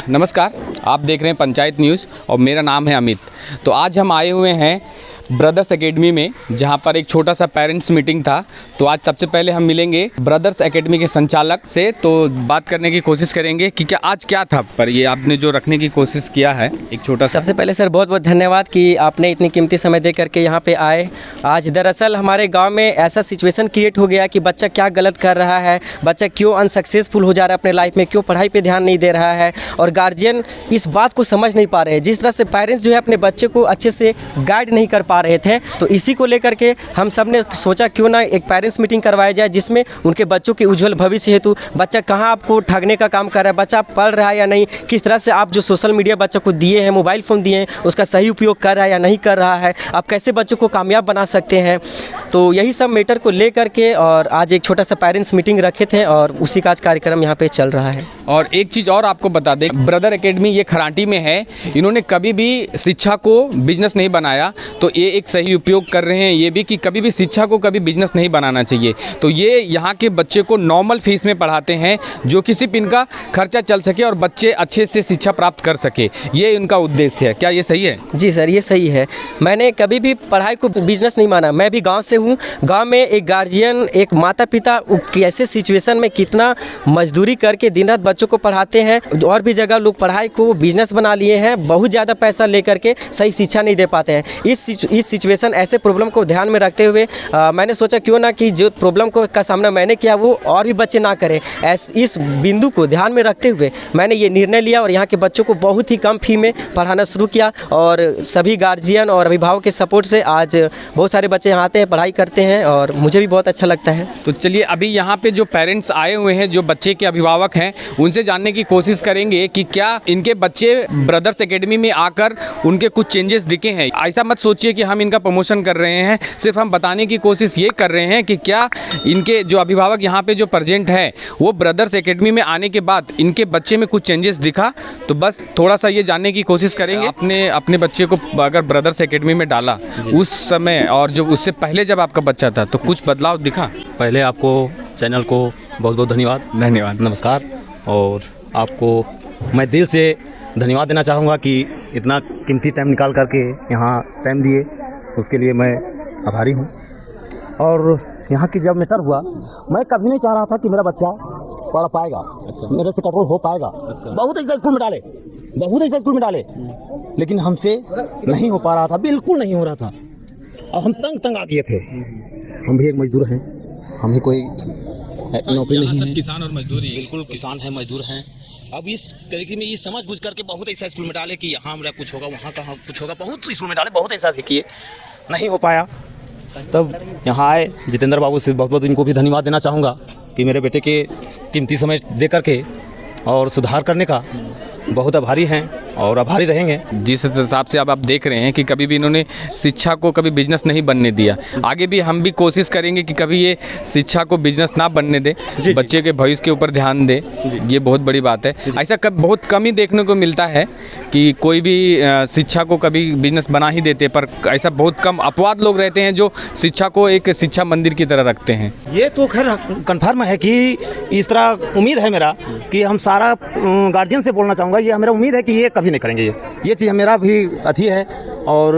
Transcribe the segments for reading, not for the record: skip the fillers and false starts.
नमस्कार, आप देख रहे हैं पंचायत न्यूज़ और मेरा नाम है अमित। तो आज हम आए हुए हैं ब्रदर्स एकेडमी में, जहां पर एक छोटा सा पेरेंट्स मीटिंग था। तो आज सबसे पहले हम मिलेंगे ब्रदर्स एकेडमी के संचालक से, तो बात करने की कोशिश करेंगे कि क्या आज क्या था पर ये आपने जो रखने की कोशिश किया है एक छोटा सा। सबसे पहले सर बहुत बहुत धन्यवाद कि आपने इतनी कीमती समय दे करके यहाँ पे आए। आज दरअसल हमारे गांव में ऐसा सिचुएशन क्रिएट हो गया कि बच्चा क्या गलत कर रहा है, बच्चा क्यों अनसक्सेसफुल हो जा रहा है अपने लाइफ में, क्यों पढ़ाई पे ध्यान नहीं दे रहा है, और गार्जियन इस बात को समझ नहीं पा रहे हैं। जिस तरह से पेरेंट्स जो है अपने बच्चे को अच्छे से गाइड नहीं कर पा रहे थे, तो इसी को लेकर के हम सब ने सोचा क्यों ना एक पेरेंट्स मीटिंग करवाया जाए, जिसमें उनके बच्चों के उज्जवल भविष्य हेतु बच्चा कहाँ आपको ठगने का काम कर रहा है, बच्चा पढ़ रहा है या नहीं, किस तरह से आप जो सोशल मीडिया बच्चों को दिए हैं, मोबाइल फ़ोन दिए हैं, उसका सही उपयोग कर रहा है या नहीं कर रहा है, आप कैसे बच्चों को कामयाब बना सकते हैं। तो यही सब मैटर को ले करके और आज एक छोटा सा पेरेंट्स मीटिंग रखे थे और उसी का आज कार्यक्रम यहाँ पे चल रहा है। और एक चीज़ और आपको बता दें, ब्रदर एकेडमी ये खरांटी में है, इन्होंने कभी भी शिक्षा को बिजनेस नहीं बनाया। तो ये एक सही उपयोग कर रहे हैं ये भी कि कभी भी शिक्षा को कभी बिजनेस नहीं बनाना चाहिए। तो ये यहाँ के बच्चे को नॉर्मल फीस में पढ़ाते हैं, जो कि सिर्फ इनका खर्चा चल सके और बच्चे अच्छे से शिक्षा प्राप्त कर सके, ये इनका उद्देश्य है। क्या ये सही है? जी सर, ये सही है। मैंने कभी भी पढ़ाई को बिजनेस नहीं माना। मैं भी गांव से हूँ। गांव में एक गार्जियन, एक माता पिता कैसे सिचुएशन में कितना मजदूरी करके दिन रात बच्चों को पढ़ाते हैं। और भी जगह लोग पढ़ाई को बिजनेस बना लिए हैं, बहुत ज़्यादा पैसा लेकर के सही शिक्षा नहीं दे पाते हैं। इस सिचुएशन ऐसे प्रॉब्लम को ध्यान में रखते हुए मैंने सोचा क्यों ना कि जो प्रॉब्लम का सामना मैंने किया वो और भी बच्चे ना करें। इस बिंदु को ध्यान में रखते हुए मैंने ये निर्णय लिया और यहाँ के बच्चों को बहुत ही कम फी में पढ़ाना शुरू किया। और सभी गार्जियन और अभिभावक के सपोर्ट से आज बहुत सारे बच्चे यहाँ आते हैं, पढ़ाई करते हैं और मुझे भी बहुत अच्छा लगता है। तो चलिए अभी यहाँ पे जो पेरेंट्स आए हुए हैं, जो बच्चे के अभिभावक हैं, उनसे जानने की कोशिश करेंगे कि क्या इनके बच्चे ब्रदर्स एकेडमी में आकर उनके कुछ चेंजेस दिखे हैं। ऐसा मत सोचिए कि हम इनका प्रमोशन कर रहे हैं, सिर्फ हम बताने की कोशिश ये कर रहे हैं कि क्या इनके जो अभिभावक यहाँ पे जो प्रेजेंट है वो ब्रदर्स एकेडमी में आने के बाद इनके बच्चे में कुछ चेंजेस दिखा। तो बस थोड़ा सा ये जानने की कोशिश करेंगे। आपने अपने बच्चे को अगर ब्रदर्स एकेडमी में डाला उस समय और जो उससे पहले जब आपका बच्चा था, तो कुछ बदलाव दिखा? पहले आपको चैनल को बहुत बहुत धन्यवाद। नमस्कार। और आपको मैं दिल से धन्यवाद देना चाहूँगा कि इतना कीमती टाइम निकाल करके यहाँ टाइम दिए, उसके लिए मैं आभारी हूँ। और यहाँ की जब मैटर हुआ, मैं कभी नहीं चाह रहा था कि मेरा बच्चा पढ़ पाएगा। मेरे से कंट्रोल हो पाएगा। बहुत ऐसा स्कूल में डाले, लेकिन हमसे नहीं हो पा रहा था, बिल्कुल नहीं हो रहा था। और हम तंग आ गए थे। हम भी एक मजदूर हैं, हमें कोई नौकरी नहीं है। किसान और मजदूरी, बिल्कुल किसान है, मजदूर हैं। अब इस तरीके में ये समझ बुझ करके बहुत ऐसा स्कूल में डाले कि यहाँ मेरा कुछ होगा, वहाँ कहाँ कुछ होगा। बहुत स्कूल में डाले, बहुत ऐसा किए, नहीं हो पाया। तब यहाँ आए जितेंद्र बाबू से बहुत बहुत इनको भी धन्यवाद देना चाहूँगा कि मेरे बेटे के कीमती समय दे करके और सुधार करने का बहुत आभारी हैं और आभारी रहेंगे। जिस हिसाब से अब आप देख रहे हैं कि कभी भी इन्होंने शिक्षा को कभी बिजनेस नहीं बनने दिया, आगे भी हम भी कोशिश करेंगे कि कभी ये शिक्षा को बिजनेस ना बनने दे, बच्चे के भविष्य के ऊपर ध्यान दे। ये बहुत बड़ी बात है। ऐसा बहुत कम ही देखने को मिलता है कि कोई भी शिक्षा को कभी बिजनेस बना ही देते, पर ऐसा बहुत कम अपवाद लोग रहते हैं जो शिक्षा को एक शिक्षा मंदिर की तरह रखते हैं। ये तो खैर कन्फर्म है कि इस तरह उम्मीद है मेरा कि हम सारा गार्जियन से बोलना चाहूँगा, ये मेरा उम्मीद है कि ये कभी नहीं करेंगे। ये चीज़ मेरा भी अथी है और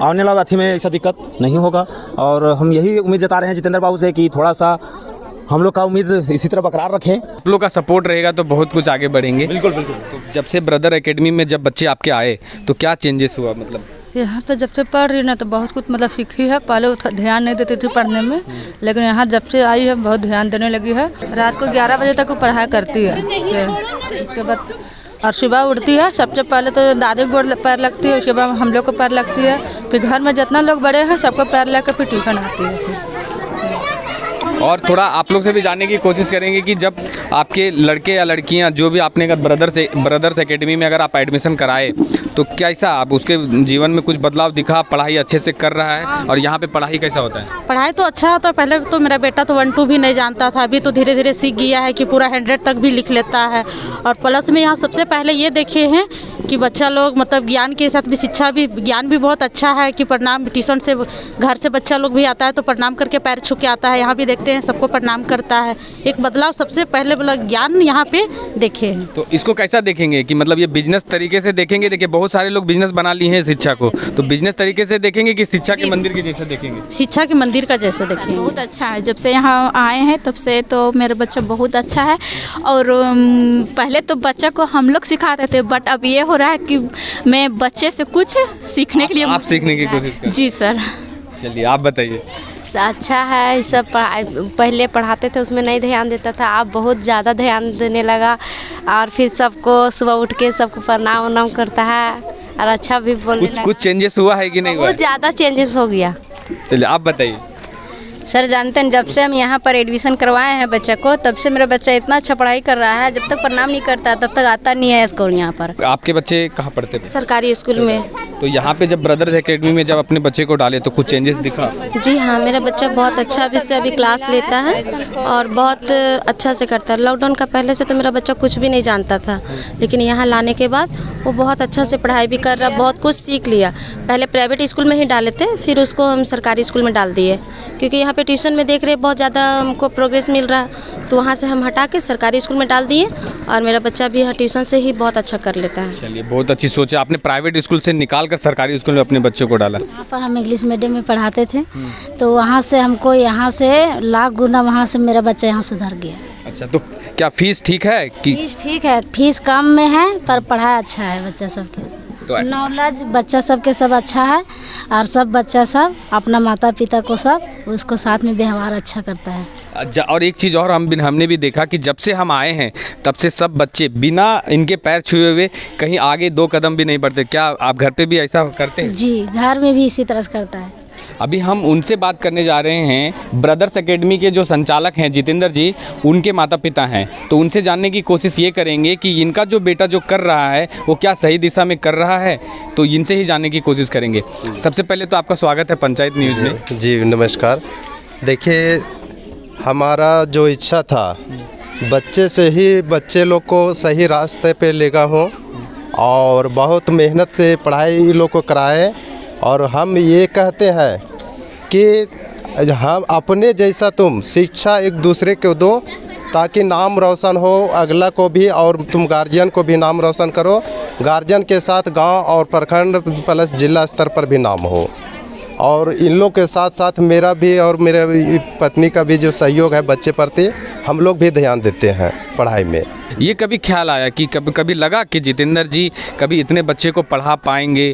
आने वाला अथी में ऐसा दिक्कत नहीं होगा। और हम यही उम्मीद जता रहे हैं जितेंद्र बाबू से कि थोड़ा सा हम लोग का उम्मीद इसी तरह बरकरार रखें। आप लोग का सपोर्ट रहेगा तो बहुत कुछ आगे बढ़ेंगे। बिल्कुल। तो जब से ब्रदर एकेडमी में जब बच्चे आपके आए तो क्या चेंजेस हुआ? मतलब यहाँ पे जब से पढ़ रही ना तो बहुत कुछ मतलब सीखी है। पहले ध्यान नहीं देती थी पढ़ने में, लेकिन यहाँ जब से आई है बहुत ध्यान देने लगी है। रात को 11 बजे तक वो पढ़ाई करती है। उसके बाद और सुबह उठती है, सबसे पहले तो दादी को पैर लगती है, उसके बाद हम लोग को पैर लगती है, फिर घर में जितना लोग बड़े हैं सबको पैर लग फिर ट्यूशन आती है। फिर और थोड़ा आप लोग से भी जानने की कोशिश करेंगे कि जब आपके लड़के या लड़कियां जो भी आपने अगर ब्रदर्स एकेडमी में अगर आप एडमिशन कराए तो कैसा आप उसके जीवन में कुछ बदलाव दिखा? पढ़ाई अच्छे से कर रहा है? और यहाँ पे पढ़ाई कैसा होता है? पढ़ाई तो अच्छा होता है। पहले तो मेरा बेटा तो 1 2 भी नहीं जानता था, अभी तो धीरे धीरे सीख गया है कि पूरा 100 तक भी लिख लेता है। और प्लस में यहाँ सबसे पहले ये देखे हैं कि बच्चा लोग मतलब ज्ञान के साथ भी शिक्षा भी ज्ञान भी बहुत अच्छा है कि प्रणाम ट्यूशन से घर से बच्चा लोग भी आता है तो प्रणाम करके पैर छू के आता है। यहाँ भी देखते हैं सबको प्रणाम करता है। एक बदलाव सबसे पहले वाला ज्ञान यहाँ पे देखे हैं। तो इसको कैसा देखेंगे कि मतलब ये बिजनेस तरीके से देखेंगे? देखिए बहुत सारे लोग बिजनेस बना लिए हैं शिक्षा को, तो बिजनेस तरीके से देखेंगे कि शिक्षा के मंदिर के जैसे देखेंगे? शिक्षा के मंदिर का जैसे देखेंगे। बहुत अच्छा है, जब से यहाँ आए हैं तब से तो मेरा बच्चा बहुत अच्छा है। और पहले तो बच्चा को हम लोग सिखाते थे, बट अब ये हो रहा है कि मैं बच्चे से कुछ सीखने के लिए आप सीखने की कोशिश कर? जी सर। चलिए आप बताइए। अच्छा है, सब पहले पढ़ाते थे उसमें नहीं ध्यान देता था, अब बहुत ज़्यादा ध्यान देने लगा। और फिर सबको सुबह उठ के सबको प्रणाम उनाम करता है और अच्छा भी बोलने लगा। कुछ चेंजेस हुआ है कि नहीं हुआ? बहुत ज़्यादा चेंजेस हो गया। चलिए आप बताइए। सर जानते हैं, जब से हम यहाँ पर एडमिशन करवाए हैं बच्चे को, तब से मेरा बच्चा इतना अच्छा पढ़ाई कर रहा है। जब तक प्रणाम नहीं करता तब तक आता नहीं है स्कूल यहाँ पर। आपके बच्चे कहाँ पढ़ते थे? सरकारी स्कूल में। तो यहाँ पे जब ब्रदर्स एकेडमी में जब अपने बच्चे को डाले तो कुछ चेंजेस दिखा? जी हाँ, मेरा बच्चा बहुत अच्छा अभी क्लास लेता है और बहुत अच्छा से करता है। लॉकडाउन का पहले से तो मेरा बच्चा कुछ भी नहीं जानता था, लेकिन यहाँ लाने के बाद वो बहुत अच्छा से पढ़ाई भी कर रहा, बहुत कुछ सीख लिया। पहले प्राइवेट स्कूल में ही डाले थे, फिर उसको हम सरकारी स्कूल में डाल दिए, क्योंकि यहाँ पे ट्यूशन में देख रहे बहुत ज़्यादा हमको प्रोग्रेस मिल रहा, तो वहाँ से हम हटा के सरकारी स्कूल में डाल दिए और मेरा बच्चा भी ट्यूशन से ही बहुत अच्छा कर लेता है। चलिए बहुत अच्छी सोच है, आपने प्राइवेट स्कूल से निकाल कर सरकारी स्कूल में अपने बच्चे को डाला। यहाँ पर हम इंग्लिश मीडियम में पढ़ाते थे, तो वहाँ से हमको यहाँ से लाख गुना वहाँ से मेरा बच्चा यहाँ सुधर गया। अच्छा, तो क्या फीस ठीक है कि? फीस ठीक है, फीस कम में है पर पढ़ाई अच्छा है बच्चा सबके, तो नॉलेज बच्चा सबके सब अच्छा है। और सब बच्चा सब अपना माता पिता को सब उसको साथ में व्यवहार अच्छा करता है। और एक चीज़ और हमने भी देखा कि जब से हम आए हैं तब से सब बच्चे बिना इनके पैर छुए हुए कहीं आगे 2 कदम भी नहीं बढ़ते। क्या आप घर पे भी ऐसा करते हैं? जी, घर में भी इसी तरह से करता है। अभी हम उनसे बात करने जा रहे हैं, ब्रदर्स एकेडमी के जो संचालक हैं जितेंद्र जी, उनके माता पिता हैं, तो उनसे जानने की कोशिश ये करेंगे कि इनका जो बेटा जो कर रहा है वो क्या सही दिशा में कर रहा है, तो इनसे ही जानने की कोशिश करेंगे। सबसे पहले तो आपका स्वागत है पंचायत न्यूज़ में। जी नमस्कार। देखिए, हमारा जो इच्छा था बच्चे से ही बच्चे लोग को सही रास्ते पे लेगा हो और बहुत मेहनत से पढ़ाई लोग को कराए। और हम ये कहते हैं कि हम अपने जैसा तुम शिक्षा एक दूसरे को दो, ताकि नाम रोशन हो अगला को भी, और तुम गार्जियन को भी नाम रोशन करो। गार्जियन के साथ गांव और प्रखंड प्लस जिला स्तर पर भी नाम हो। और इन लोग के साथ साथ मेरा भी और मेरे पत्नी का भी जो सहयोग है बच्चे प्रति, हम लोग भी ध्यान देते हैं पढ़ाई में। ये कभी ख्याल आया कि कभी लगा कि जितेंद्र जी कभी इतने बच्चे को पढ़ा पाएंगे?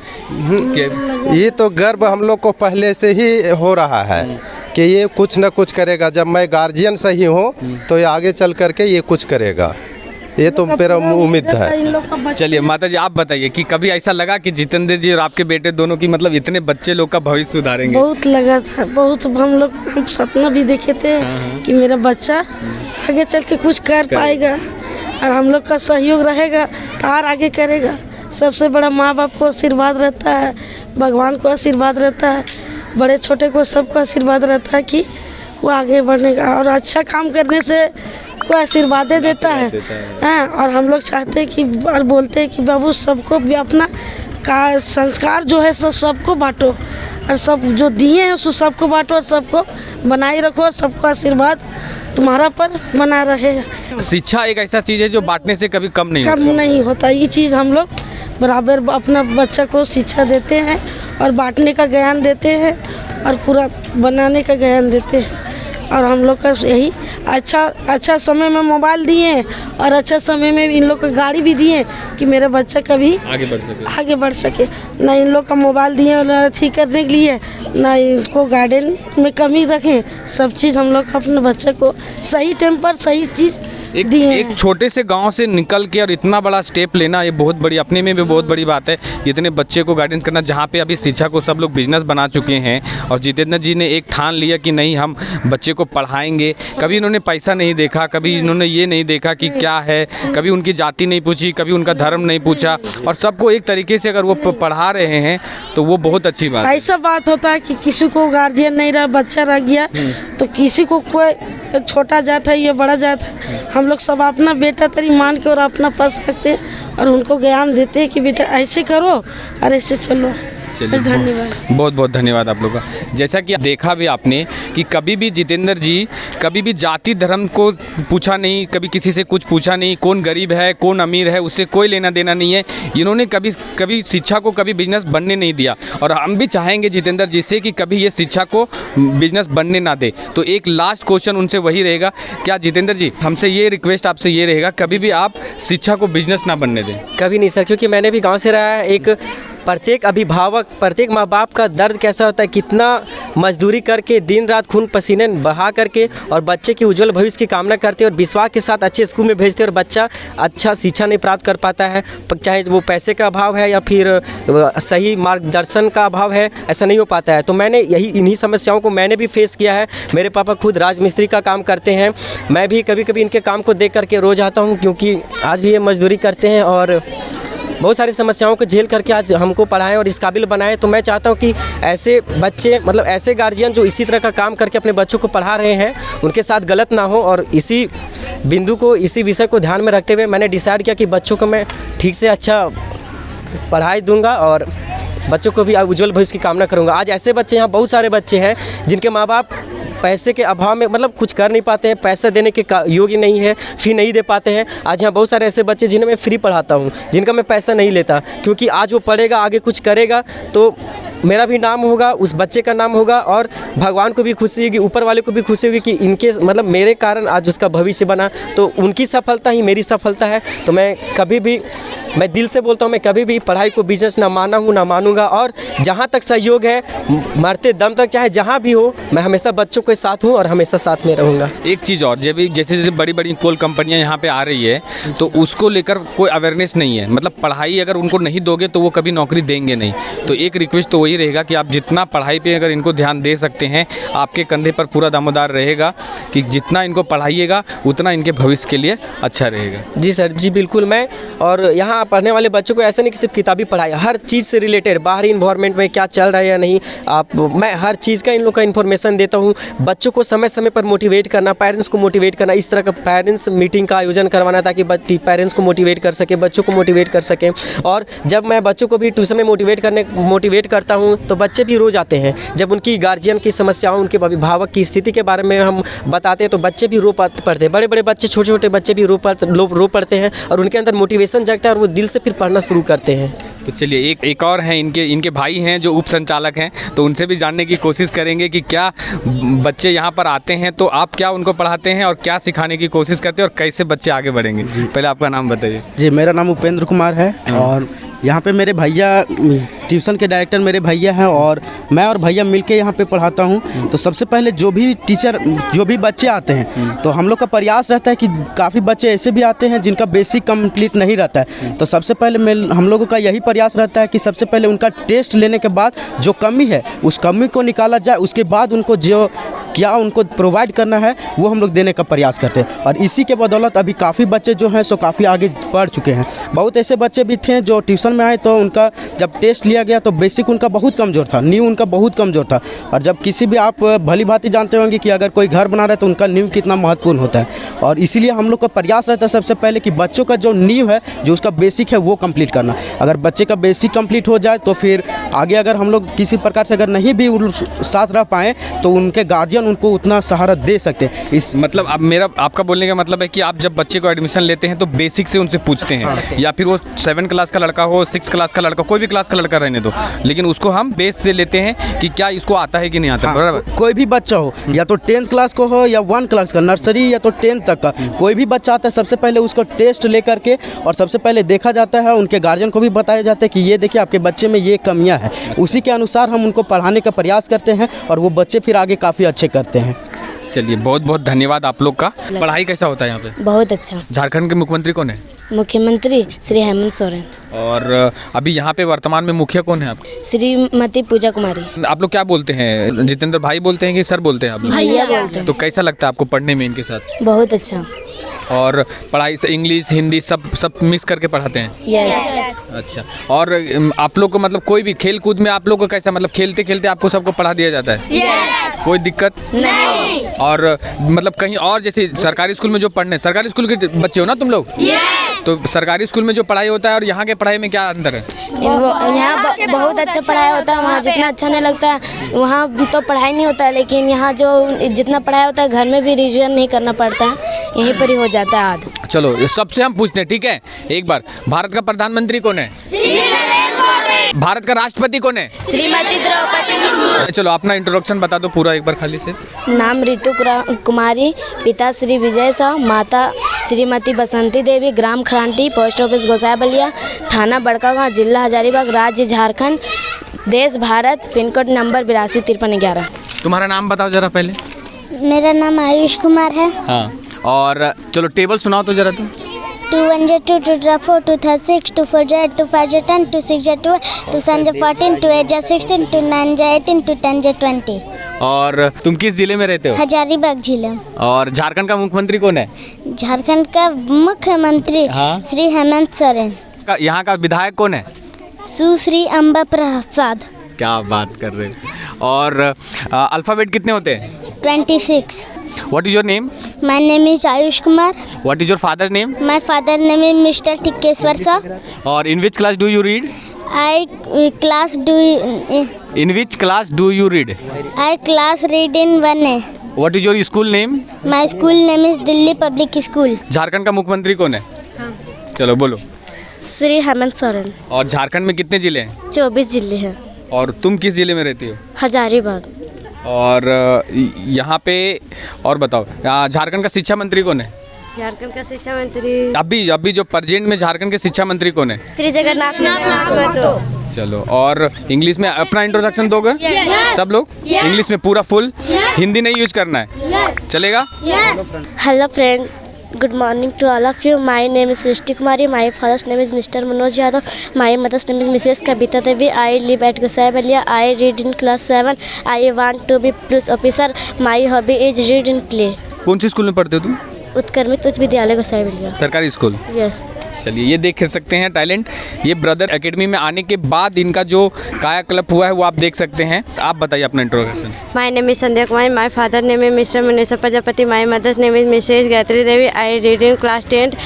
ये तो गर्व हम लोग को पहले से ही हो रहा है कि ये कुछ न कुछ करेगा। जब मैं गार्जियन सही हूँ तो ये आगे चल करके ये कुछ करेगा, ये तो मेरा उम्मीद है। चलिए माता जी आप बताइए कि कभी ऐसा लगा कि जितेंद्र जी और आपके बेटे दोनों की मतलब इतने बच्चे लोग का भविष्य सुधारेंगे? बहुत लगा था, बहुत हम लोग सपना भी देखे थे कि मेरा बच्चा आगे चल के कुछ कर पाएगा और हम लोग का सहयोग रहेगा तो और आगे करेगा। सबसे बड़ा माँ बाप को आशीर्वाद रहता है, भगवान को आशीर्वाद रहता है, बड़े छोटे को सबको आशीर्वाद रहता है कि वो आगे बढ़ने का और अच्छा काम करने से को आशीर्वाद देता है। हाँ, और हम लोग चाहते हैं कि और बोलते हैं कि बाबू सबको भी अपना का संस्कार जो है सबको बांटो और सब जो दिए हैं उसको सबको बांटो और सबको बनाए रखो और सबको आशीर्वाद तुम्हारा पर बना रहेगा। शिक्षा एक ऐसा चीज़ है जो बांटने से कभी कम नहीं होता। ये चीज़ हम लोग बराबर अपना बच्चा को शिक्षा देते हैं और बांटने का ज्ञान देते हैं और पूरा बनाने का ज्ञान देते हैं। और हम लोग का यही अच्छा समय में मोबाइल दिए और अच्छा समय में इन लोग को गाड़ी भी दिए कि मेरा बच्चा कभी आगे बढ़ सके। ना इन लोग का मोबाइल दिए ना ठीक करने के लिए, ना इनको गार्डन में कमी रखें। सब चीज़ हम लोग अपने बच्चे को सही टाइम पर सही चीज़ एक छोटे से गांव से निकल के और इतना बड़ा स्टेप लेना, ये बहुत बड़ी अपने में भी बहुत बड़ी बात है। इतने बच्चे को गाइडेंस करना, जहाँ पे अभी शिक्षा को सब लोग बिजनेस बना चुके हैं और जितेंद्र जी ने एक ठान लिया कि नहीं हम बच्चे को पढ़ाएंगे। कभी इन्होंने पैसा नहीं देखा, कभी इन्होंने ये नहीं देखा कि क्या है, कभी उनकी जाति नहीं पूछी, कभी उनका धर्म नहीं पूछा, और सबको एक तरीके से अगर वो पढ़ा रहे हैं तो वो बहुत अच्छी बात है। ऐसा बात होता है कि किसी को गार्जियन नहीं रहा, बच्चा रह गया तो किसी को कोई छोटा जात है या बड़ा जात है, हम हम लोग सब अपना बेटा तरी मान के और अपना पास रखते हैं और उनको ज्ञान देते हैं कि बेटा ऐसे करो और ऐसे चलो। चलिए, धन्यवाद। बहुत बहुत धन्यवाद आप लोग का। जैसा कि देखा भी आपने कि कभी भी जितेंद्र जी कभी भी जाति धर्म को पूछा नहीं, कभी किसी से कुछ पूछा नहीं, कौन गरीब है कौन अमीर है उससे कोई लेना देना नहीं है। इन्होंने कभी शिक्षा को कभी बिजनेस बनने नहीं दिया और हम भी चाहेंगे जितेंद्र जी से कि कभी ये शिक्षा को बिजनेस बनने ना दे। तो एक लास्ट क्वेश्चन उनसे वही रहेगा, क्या जितेंद्र जी हमसे ये रिक्वेस्ट आपसे ये रहेगा कभी भी आप शिक्षा को बिजनेस ना बनने दें? कभी नहीं सर, क्योंकि मैंने भी गांव से रहा है। एक प्रत्येक अभिभावक, प्रत्येक माँ बाप का दर्द कैसा होता है, कितना मजदूरी करके दिन रात खून पसीने बहा करके और बच्चे के उज्जवल भविष्य की कामना करते हैं और विश्वास के साथ अच्छे स्कूल में भेजते हैं और बच्चा अच्छा शिक्षा नहीं प्राप्त कर पाता है, चाहे वो पैसे का अभाव है या फिर सही मार्गदर्शन का अभाव है, ऐसा नहीं हो पाता है। तो मैंने इन्हीं समस्याओं को मैंने भी फेस किया है। मेरे पापा खुद राजमिस्त्री का काम करते हैं, मैं भी कभी कभी इनके काम को देख करके रोज आता हूँ, क्योंकि आज भी ये मजदूरी करते हैं और बहुत सारी समस्याओं को झेल करके आज हमको पढ़ाएं और इस काबिल बनाएं। तो मैं चाहता हूं कि ऐसे बच्चे, मतलब ऐसे गार्जियन जो इसी तरह का काम करके अपने बच्चों को पढ़ा रहे हैं, उनके साथ गलत ना हो। और इसी बिंदु को, इसी विषय को ध्यान में रखते हुए मैंने डिसाइड किया कि बच्चों को मैं ठीक से अच्छा पढ़ाई दूंगा और बच्चों को भी उज्जवल भविष्य की कामना करूंगा। आज ऐसे बच्चे, यहाँ बहुत सारे बच्चे हैं जिनके माँ बाप पैसे के अभाव में मतलब कुछ कर नहीं पाते हैं, पैसा देने के योग्य नहीं है, फ़ी नहीं दे पाते हैं। आज यहाँ बहुत सारे ऐसे बच्चे जिन्हें मैं फ्री पढ़ाता हूँ, जिनका मैं पैसा नहीं लेता, क्योंकि आज वो पढ़ेगा, आगे कुछ करेगा तो मेरा भी नाम होगा, उस बच्चे का नाम होगा और भगवान को भी खुशी होगी, ऊपर वाले को भी खुशी होगी कि इनके मतलब मेरे कारण आज उसका भविष्य बना। तो उनकी सफलता ही मेरी सफलता है। तो मैं कभी भी, मैं दिल से बोलता हूँ, मैं कभी भी पढ़ाई को बिजनेस ना माना हूँ, ना मानूंगा। और जहाँ तक सहयोग है, मरते दम तक चाहे जहाँ भी हो, मैं हमेशा बच्चों के साथ हूँ और हमेशा साथ में रहूँगा। एक चीज़ और, जब जैसे जैसे बड़ी बड़ी कोल कंपनियां यहाँ पे आ रही है तो उसको लेकर कोई अवेयरनेस नहीं है। मतलब पढ़ाई अगर उनको नहीं दोगे तो वो कभी नौकरी देंगे नहीं। तो एक रिक्वेस्ट तो वही रहेगा कि आप जितना पढ़ाई पे अगर इनको ध्यान दे सकते हैं, आपके कंधे पर पूरा दामोदार रहेगा कि जितना इनको पढ़ाइएगा उतना इनके भविष्य के लिए अच्छा रहेगा। जी सर, जी बिल्कुल। मैं और यहाँ पढ़ने वाले बच्चों को ऐसा नहीं कि सिर्फ किताबी पढ़ाई, हर चीज़ से रिलेटेड, बाहरी इन्वायरमेंट में क्या चल रहा है या नहीं, मैं हर चीज़ का इन लोग का इन्फॉर्मेशन देता हूँ। बच्चों को समय समय पर मोटिवेट करना, पेरेंट्स को मोटिवेट करना, इस तरह का पेरेंट्स मीटिंग का आयोजन करवाना ताकि पेरेंट्स को मोटिवेट कर सके, बच्चों को मोटिवेट कर सकें। और जब मैं बच्चों को भी ट्यूशन में मोटिवेट करता हूँ तो बच्चे भी रोज आते हैं। जब उनकी गार्जियन की समस्याओं, उनके अभिभावक की स्थिति के बारे में हम बताते हैं तो बच्चे भी रो पढ़ते हैं। बड़े बड़े बच्चे, छोटे छोटे बच्चे भी रो पढ़ते हैं और उनके अंदर मोटिवेशन जगता है और वो दिल से फिर पढ़ना शुरू करते हैं। तो चलिए एक और हैं, इनके भाई हैं जो उप संचालक हैं, तो उनसे भी जानने की कोशिश करेंगे कि क्या बच्चे यहाँ पर आते हैं तो आप क्या उनको पढ़ाते हैं और क्या सिखाने की कोशिश करते हैं और कैसे बच्चे आगे बढ़ेंगे। पहले आपका नाम बताइए। जी, मेरा नाम उपेंद्र कुमार है और यहाँ पे मेरे भैया ट्यूशन के डायरेक्टर मेरे भैया हैं और मैं और भैया मिलके यहाँ पे पढ़ाता हूँ। तो सबसे पहले जो भी बच्चे आते हैं तो हम लोग का प्रयास रहता है कि काफ़ी बच्चे ऐसे भी आते हैं जिनका बेसिक कंप्लीट नहीं रहता है। तो सबसे पहले हम लोगों का यही प्रयास रहता है कि सबसे पहले उनका टेस्ट लेने के बाद जो कमी है उस कमी को निकाला जाए, उसके बाद उनको उनको प्रोवाइड करना है वो हम लोग देने का प्रयास करते हैं। और इसी के बदौलत अभी काफ़ी बच्चे जो हैं सो काफ़ी आगे बढ़ चुके हैं। बहुत ऐसे बच्चे भी थे जो ट्यूशन में आए तो उनका जब टेस्ट लिया गया तो बेसिक उनका बहुत कमज़ोर था, नींव उनका बहुत कमज़ोर था। और जब किसी भी, आप भली भांति जानते होंगे कि अगर कोई घर बना रहा है तो उनका नींव कितना महत्वपूर्ण होता है। और इसीलिए हम लोग का प्रयास रहता है सबसे पहले कि बच्चों का जो नींव है, जो उसका बेसिक है वो कंप्लीट करना। अगर बच्चे का बेसिक कंप्लीट हो जाए तो फिर आगे अगर हम लोग किसी प्रकार से अगर नहीं भी साथ रह पाएँ तो उनके गार्जियन उनको उतना सहारा दे सकते हैं। इस मतलब अब आपका बोलने का मतलब है कि आप जब बच्चे को एडमिशन लेते हैं तो बेसिक से उनसे पूछते हैं, या फिर वो 7 क्लास का लड़का हो, 6 क्लास का लड़का, कोई भी क्लास का लड़का रहने दो, लेकिन उसको हम बेस से लेते हैं कि क्या इसको आता है कि नहीं आता। बराबर, कोई भी बच्चा हो, या तो 10th क्लास को हो या 1 क्लास का, नर्सरी या तो 10th तक का कोई भी बच्चा आता है, सबसे पहले उसको टेस्ट ले करके और सबसे पहले देखा जाता है, उनके गार्जियन को भी बताया जाता है कि ये देखिए आपके बच्चे में ये कमियां हैं। उसी के अनुसार हम उनको पढ़ाने का प्रयास करते हैं और वो बच्चे फिर आगे काफ़ी अच्छे करते हैं। चलिए, बहुत बहुत धन्यवाद आप लोग का। पढ़ाई कैसा होता है यहाँ पे? बहुत अच्छा। झारखंड के मुख्यमंत्री कौन है? मुख्यमंत्री श्री हेमंत सोरेन। और अभी यहाँ पे वर्तमान में मुखिया कौन है आपके? श्रीमती पूजा कुमारी। आप लोग क्या बोलते हैं? जितेंद्र भाई बोलते हैं कि सर बोलते हैं आप लोग? भैया बोलते हैं। तो कैसा लगता है आपको पढ़ने में इनके साथ? बहुत अच्छा। और पढ़ाई से इंग्लिश हिंदी सब मिक्स करके पढ़ाते हैं? यस। अच्छा, और आप लोग को मतलब कोई भी खेल कूद में आप लोग को कैसा, मतलब खेलते खेलते आपको सबको पढ़ा दिया जाता है? यस। कोई दिक्कत नहीं। और मतलब कहीं और जैसे सरकारी स्कूल में जो पढ़ने, सरकारी स्कूल के बच्चे हो ना तुम लोग? तो सरकारी स्कूल में जो पढ़ाई होता है और यहाँ के पढ़ाई में क्या अंतर है? यहाँ बहुत अच्छा पढ़ाई होता है, वहाँ जितना अच्छा नहीं लगता है, वहाँ तो पढ़ाई नहीं होता है, लेकिन यहाँ जो जितना पढ़ाई होता है घर में भी रिवीजन नहीं करना पड़ता है, यहीं पर ही हो जाता है आधा। चलो ये सबसे हम पूछते हैं, ठीक है? एक बार, भारत का प्रधानमंत्री कौन है? भारत का राष्ट्रपति कौन है? श्रीमती द्रौपदी मुर्मू। चलो अपना इंट्रोडक्शन बता दो पूरा एक बार खाली से। नाम ऋतु कुमारी, पिता श्री विजय शाह, माता श्रीमती बसंती देवी, ग्राम खरांटी, पोस्ट ऑफिस गोसाई बलिया, थाना बड़कागांव, जिला हजारीबाग, राज्य झारखंड, देश भारत, पिन कोड नंबर 825311। तुम्हारा नाम बताओ जरा पहले। मेरा नाम आयुष कुमार है। हाँ, और चलो टेबल सुनाओ तो जरा तुम। 2 1 2 2 4 4 2 3 6 2 4 2 5 10 2 6 2 2 7 14 2 8 16 2 9 18 2 10 20। और तुम किस जिले में रहते हो? हजारीबाग जिला। और झारखंड का मुख्यमंत्री कौन है? झारखंड का मुख्यमंत्री हाँ? श्री हेमंत सोरेन। यहाँ का विधायक कौन है? सुश्री अम्बा प्रसाद। क्या बात कर रहे हो। और अल्फाबेट कितने होते हैं? 26। What is your name? My name is Ayush Kumar. What is your father name? My father name is Mr. Tikeshwar Shah. और in which class do you read? I class do in which class do you read? I class read in 1A। What is your school name? My school name is Delhi public school. Jharkhand का मुख्यमंत्री कौन है? चलो बोलो। श्री हेमंत सोरेन। और झारखंड में कितने जिले हैं? 24 जिले हैं। और तुम किस जिले में रहती हो? हजारीबाग। और यहाँ पे और बताओ, झारखंड का शिक्षा मंत्री कौन है? झारखंड का शिक्षा मंत्री अभी जो प्रेजेंट में झारखंड के शिक्षा मंत्री कौन है? श्री जगन्नाथ महतो। चलो, और इंग्लिश में अपना इंट्रोडक्शन दोगे? सब लोग इंग्लिश में पूरा फुल, हिंदी नहीं यूज करना है, चलेगा? Hello friend, good morning to all of you. My name is Srishti Kumari, my father's name is Mr Manoj Yadav, my mother's name is Mrs Kavita Devi. I live at Gosai Ballia. I read in class 7। I want to be police officer. My hobby is read in play. कौन सी school में पढ़ते हो तुम? उत्क्रमित उच्च विद्यालय गोसाई बलिया, सरकारी school. Yes. चलिए, ये देख सकते हैं टैलेंट। ये ब्रदर एकेडमी में आने के बाद इनका जो कायाकल्प हुआ है वो आप देख सकते हैं। आप बताइए अपना introduction. My name is Sandhya Kumari, my father name is Mr Manisha Prajapati, my mother's name is Mrs Gayatri Devi. I read in class 10।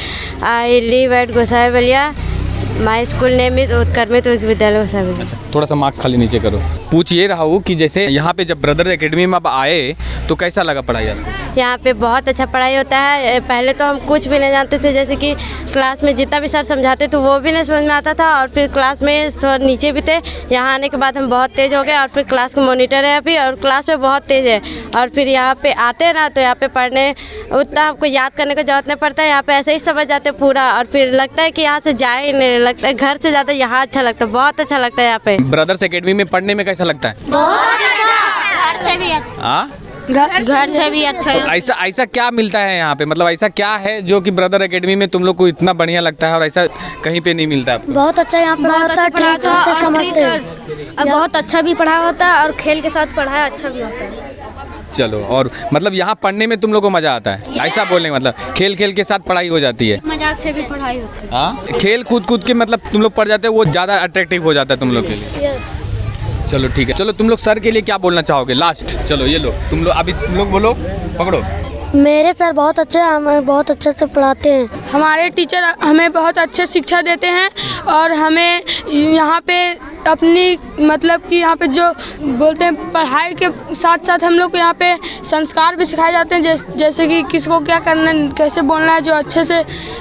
I live at Gosai Ballia. My school name is Utkramit Uchch विद्यालय गोसाई बलिया। अच्छा, थोड़ा सा मार्क्स खाली नीचे करो। पूछ ये रहा हूँ कि जैसे यहाँ पे जब ब्रदर एकेडमी में आप आए तो कैसा लगा पढ़ाई आपको? यहाँ पे बहुत अच्छा पढ़ाई होता है। पहले तो हम कुछ भी नहीं जानते थे, जैसे कि क्लास में जितना भी सर समझाते थे वो भी नहीं समझ में आता था, और फिर क्लास में थोड़ा नीचे भी थे। यहाँ आने के बाद हम बहुत तेज़ हो गए, और फिर क्लास का मॉनिटर है अभी, और क्लास में बहुत तेज़ है। और फिर यहाँ पे आते हैं ना, तो यहाँ पे पढ़ने उतना आपको याद करने की जरूरत नहीं पड़ता है, यहाँ पे ऐसे ही समझ जाते पूरा। और फिर लगता है कि यहाँ से जाए ही नहीं, लगता है घर से ज़्यादा यहाँ अच्छा लगता है, बहुत अच्छा लगता है यहाँ पे। ब्रदर्स एकेडमी में पढ़ने में कैसा लगता है? बहुत अच्छा। घर से भी हाँ, घर से भी अच्छा है। तो ऐसा क्या मिलता है यहाँ पे, मतलब ऐसा क्या है जो कि ब्रदर एकेडमी में तुम लोग को इतना बढ़िया लगता है और ऐसा कहीं पे नहीं मिलता आपको? बहुत अच्छा यहाँ पे बहुत अच्छा पढ़ाई होता है, समझते हैं। और बहुत अच्छा भी पढ़ाई होता है, और खेल के साथ पढ़ाई अच्छा भी होता है। चलो, और मतलब यहाँ पढ़ने में तुम लोग को मजा आता है, ऐसा बोलने मतलब खेल खेल के साथ पढ़ाई हो जाती है? मजाक से भी पढ़ाई होती है। हाँ, खेल कूद के मतलब तुम लोग पढ़ जाते हो, वो ज़्यादा अट्रैक्टिव हो जाता है तुम लोग के लिए। चलो ठीक है। चलो, तुम लोग सर के लिए क्या बोलना चाहोगे लास्ट? चलो ये लो, तुम लोग बोलो, पकड़ो। मेरे सर बहुत अच्छे हैं, हमें बहुत अच्छे से पढ़ाते हैं। हमारे टीचर हमें बहुत अच्छे शिक्षा देते हैं, और हमें यहाँ पे अपनी मतलब कि यहाँ पे जो बोलते हैं पढ़ाई के साथ साथ हम लोग को यहाँ पे संस्कार भी सिखाए जाते हैं, जैसे कि किसको क्या करना, कैसे बोलना है, जो अच्छे से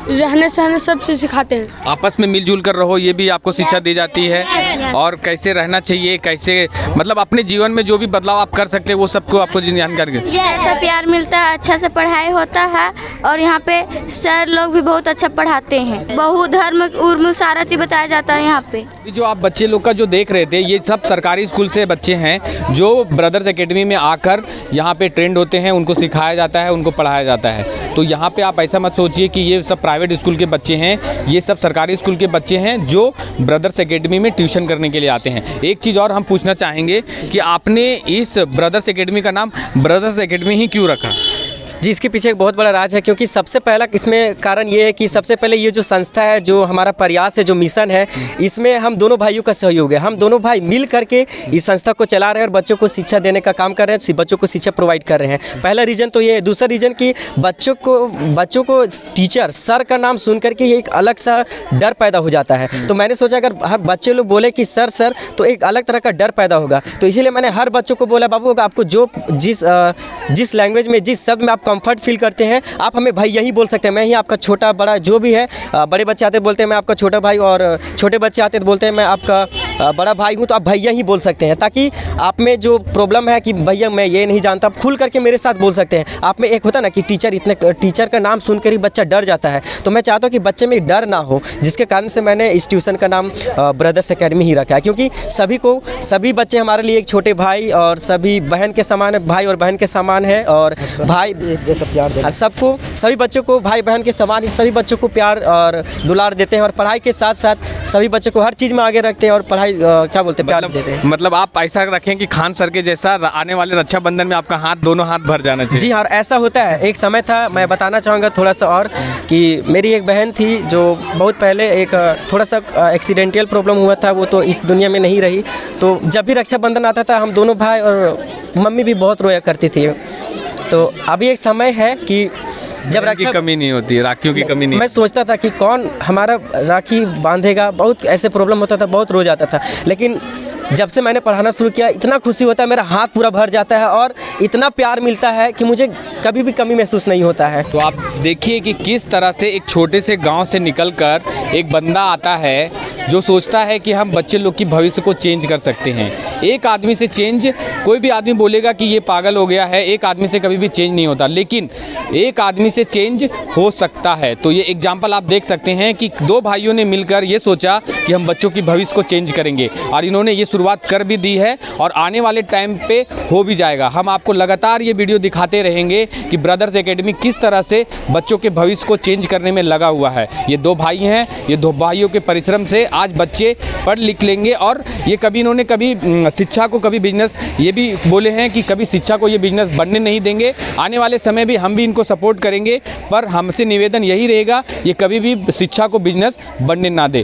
रहने सहने सब से सिखाते हैं। आपस में मिलजुल कर रहो, ये भी आपको शिक्षा दी जाती है, और कैसे रहना चाहिए, कैसे मतलब अपने जीवन में जो भी बदलाव आप कर सकते हैं वो सबको आपको जानकारी। ऐसा प्यार मिलता है, अच्छा से पढ़ाई होता है, और यहाँ पे सर लोग भी बहुत अच्छा पढ़ाते हैं। बहु धर्म उर्म सारा चीज बताया जाता है यहाँ पे। जो आप बच्चे लोग का जो देख रहे थे, ये सब सरकारी स्कूल से बच्चे हैं जो ब्रदर्स एकेडमी में आकर यहाँ पे ट्रेंड होते हैं, उनको सिखाया जाता है, उनको पढ़ाया जाता है। तो यहाँ पे आप ऐसा मत सोचिए कि ये सब प्राइवेट स्कूल के बच्चे हैं, ये सब सरकारी स्कूल के बच्चे हैं जो ब्रदर्स एकेडमी में ट्यूशन करने के लिए आते हैं। एक चीज़ और हम पूछना चाहेंगे कि आपने इस ब्रदर्स एकेडमी का नाम ब्रदर्स एकेडमी ही क्यों रखा? जी, इसके पीछे एक बहुत बड़ा राज है, क्योंकि सबसे पहला इसमें कारण ये है कि सबसे पहले ये जो संस्था है, जो हमारा प्रयास है, जो मिशन है, इसमें हम दोनों भाइयों का सहयोग है। हम दोनों भाई मिल करके इस संस्था को चला रहे हैं और बच्चों को शिक्षा देने का काम कर रहे हैं, बच्चों को शिक्षा प्रोवाइड कर रहे हैं। पहला रीज़न तो ये है। दूसरा रीज़न कि बच्चों को टीचर सर का नाम सुन करके ये एक अलग सा डर पैदा हो जाता है। तो मैंने सोचा अगर हर बच्चे लोग बोले कि सर सर, तो एक अलग तरह का डर पैदा होगा। तो इसीलिए मैंने हर बच्चों को बोला, बाबू आपको जो जिस लैंग्वेज में, जिस शब्द में आप कंफर्ट फील करते हैं, आप हमें भाई यही बोल सकते हैं। मैं ही आपका छोटा बड़ा जो भी है, बड़े बच्चे आते बोलते हैं मैं आपका छोटा भाई, और छोटे बच्चे आते तो बोलते हैं मैं आपका बड़ा भाई हूँ, तो आप भैया ही बोल सकते हैं, ताकि आप में जो प्रॉब्लम है कि भैया मैं ये नहीं जानता, आप खुल करके मेरे साथ बोल सकते हैं। आप में एक होता ना कि टीचर का नाम सुनकर ही बच्चा डर जाता है, तो मैं चाहता हूँ कि बच्चे में डर ना हो, जिसके कारण से मैंने इस ट्यूशन का नाम ब्रदर्स एकेडमी ही रखा है। क्योंकि सभी बच्चे हमारे लिए एक छोटे भाई और सभी बहन के समान है, भाई और बहन के समान है, और भाई सबको, सभी बच्चों को भाई बहन के समान ही सभी बच्चों को प्यार और दुलार देते हैं, और पढ़ाई के साथ साथ सभी बच्चों को हर चीज़ में आगे रखते हैं, और पढ़ाई क्या बोलते हैं, प्यार देते हैं। मतलब आप ऐसा रखें कि खान सर के जैसा आने वाले रक्षाबंधन में आपका दोनों हाथ भर जाना चाहिए। जी हाँ, ऐसा होता है। एक समय था, मैं बताना चाहूँगा थोड़ा सा और, कि मेरी एक बहन थी जो बहुत पहले एक थोड़ा सा एक्सीडेंटल प्रॉब्लम हुआ था, वो तो इस दुनिया में नहीं रही। तो जब भी रक्षाबंधन आता था, हम दोनों भाई और मम्मी भी बहुत रोया करती थी। तो अभी एक समय है कि जब राखी की कमी नहीं होती, राखियों की कमी नहीं। मैं सोचता था कि कौन हमारा राखी बांधेगा, बहुत ऐसे प्रॉब्लम होता था, बहुत रो जाता था। लेकिन जब से मैंने पढ़ाना शुरू किया, इतना खुशी होता है, मेरा हाथ पूरा भर जाता है और इतना प्यार मिलता है कि मुझे कभी भी कमी महसूस नहीं होता है। तो आप देखिए कि किस तरह से एक छोटे से गांव से निकलकर एक बंदा आता है जो सोचता है कि हम बच्चे लोग की भविष्य को चेंज कर सकते हैं। एक आदमी से चेंज, कोई भी आदमी बोलेगा कि ये पागल हो गया है, एक आदमी से कभी भी चेंज नहीं होता, लेकिन एक आदमी से चेंज हो सकता है। तो ये एग्जाम्पल आप देख सकते हैं कि दो भाइयों ने मिलकर ये सोचा कि हम बच्चों की भविष्य को चेंज करेंगे, और इन्होंने ये शुरुआत कर भी दी है और आने वाले टाइम पे हो भी जाएगा। हम आपको लगातार ये वीडियो दिखाते रहेंगे कि ब्रदर्स एकेडमी किस तरह से बच्चों के भविष्य को चेंज करने में लगा हुआ है। ये दो भाई हैं, ये दो भाइयों के परिश्रम से आज बच्चे पढ़ लिख लेंगे, और ये इन्होंने कभी शिक्षा को कभी बिजनेस, ये भी बोले हैं कि कभी शिक्षा को ये बिजनेस बनने नहीं देंगे। आने वाले समय भी हम भी इनको सपोर्ट करेंगे, पर हमसे निवेदन यही रहेगा, ये कभी भी शिक्षा को बिजनेस बनने ना दे।